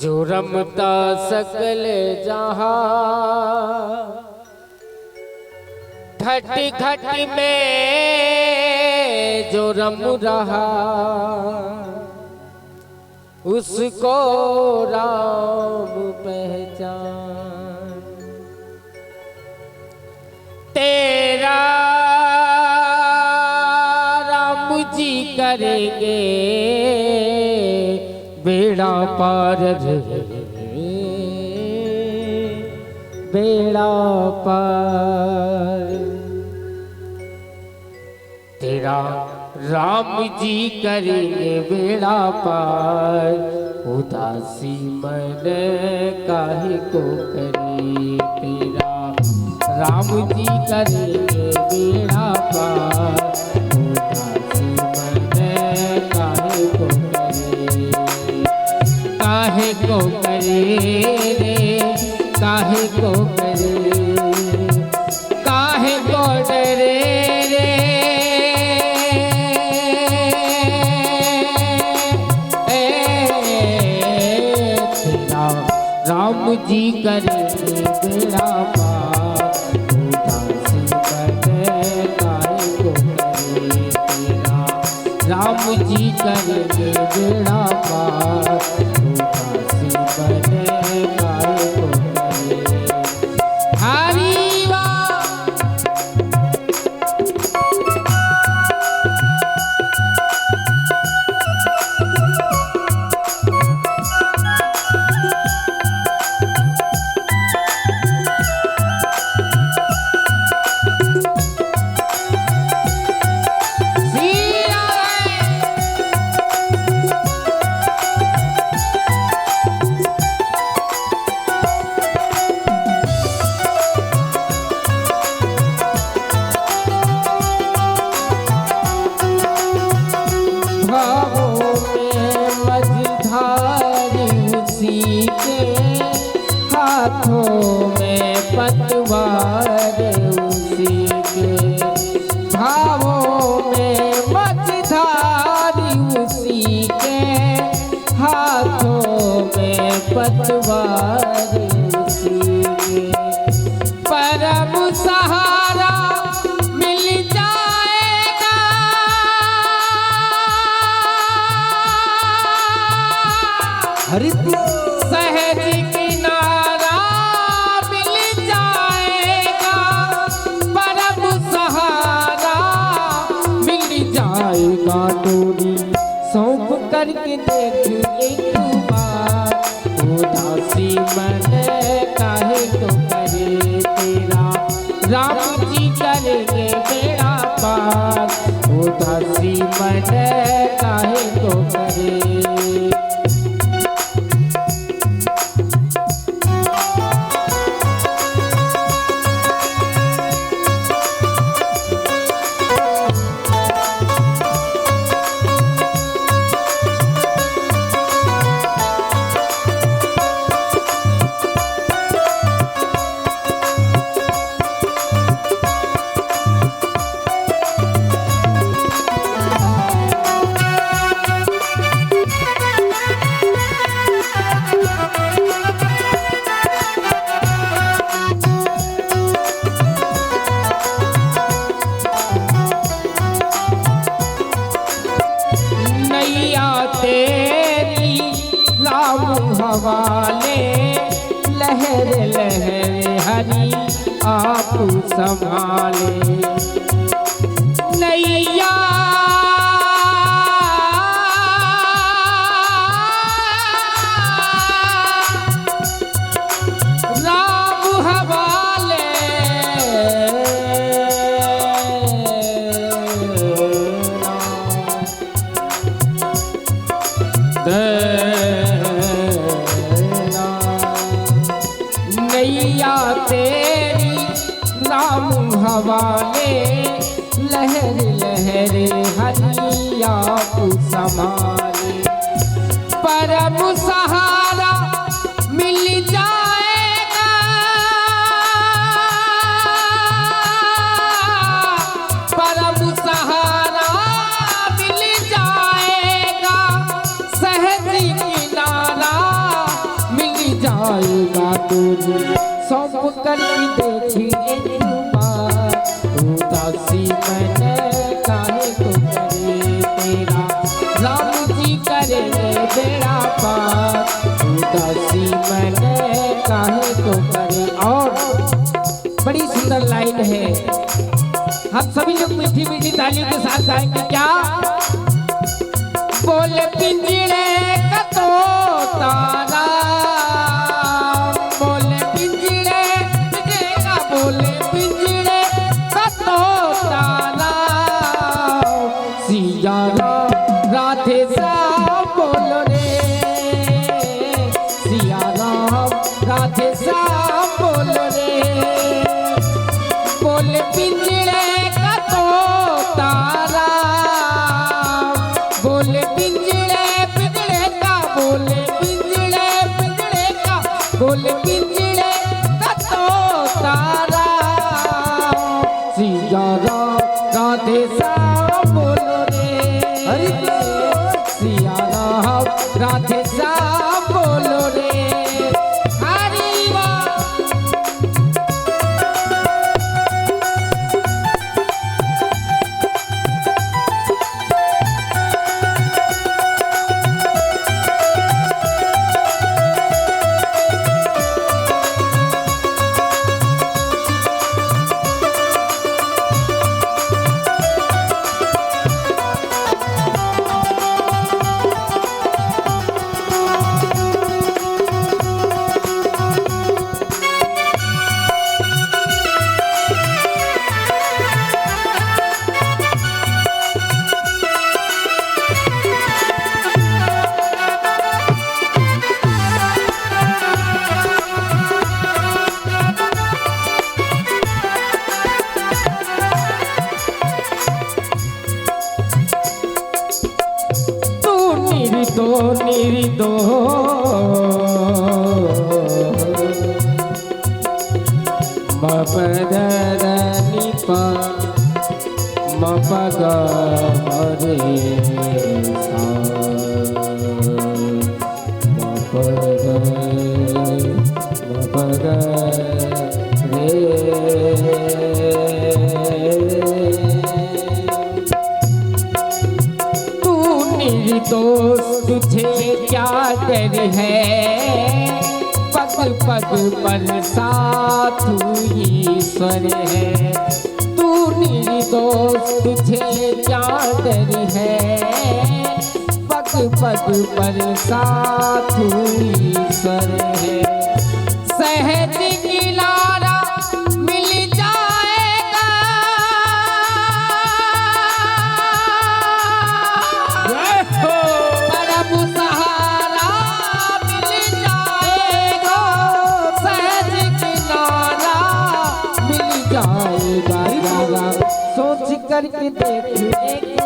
जो रमता सकल जहां, घट घट में जो रम रहा, उसको राम पहचान। तेरा राम जी करेंगे बेड़ा पार रे, बेड़ा पार। तेरा राम जी करेंगे बेड़ा पार, उदासी मन काहे को करे। तेरा राम जी करेंगे बेड़ा पार, उदासी मन काहे को करे। काहे को करे रे, काहे को करे, काहे को डरे रे। राम जी करेंगे बेड़ा पार, उदासी मन काहे को करे। तेरा राम जी करेंगे बेड़ा पार, उदासी मन काहे को करे। हरि हाथों में पतवार उसी के, भावों में मझधारी उसी के, हाथों में पतवार उसी के। परम सहारा मिल जाएगा, सहज किनारा मिल जाएगा। परम सहारा मिल जाएगा। डोरी सौंप करके देख एक बार, उदासी मन काहे को करे। तेरा राम जी करेंगे बेड़ा पार, उदासी मन काहे को करे। तेरी राम हवाले, लहर लहर हरि आप संभाले। नैया राम हवाले, नैया तेरी राम हवाले, लहर लहर हरिया संभाले। परम सहारा मिल जाएगा, परम सहारा मिल जाएगा। सहज किनारा दूरी सौंप कर देखी एक बार उदासी मैंने काहे को करे तेरा राम जी करेंगे बेड़ा पार उदासी मैंने काहे को करे। और बड़ी सुंदर लाइन है, हम सभी लोग मीठी मीठी तालियों के साथ गाएंगे। क्या बोले पिंजड़े का तोता बोले पिंजड़े का बोले पिंजड़े का तोता सिया राम राधे श्याम बोलो रे सिया राम राधे श्याम बोलो रे बोले पिंजड़े का तोता बोले पिंजड़े पिंजड़े का बोले पिंजड़े पिंजड़े का बोले पिंजड़े का तोता सिया राम राधे श्याम बोलो रे सिया राम राधे श्याम बोलो रे। हरि बोल। निर्दो मपदनी प मपग रे सा मपग रे तू निर्दोष तुझे क्या डर है पग पग पर साथ ईश्वर है तू निर्दोष तुझे क्या डर है पग पग पर साथ ईश्वर है सहज किनारा मिल जाएगा परम सहारा मिल जाएगा सहज किनारा मिल जाएगा सोच करके देख एक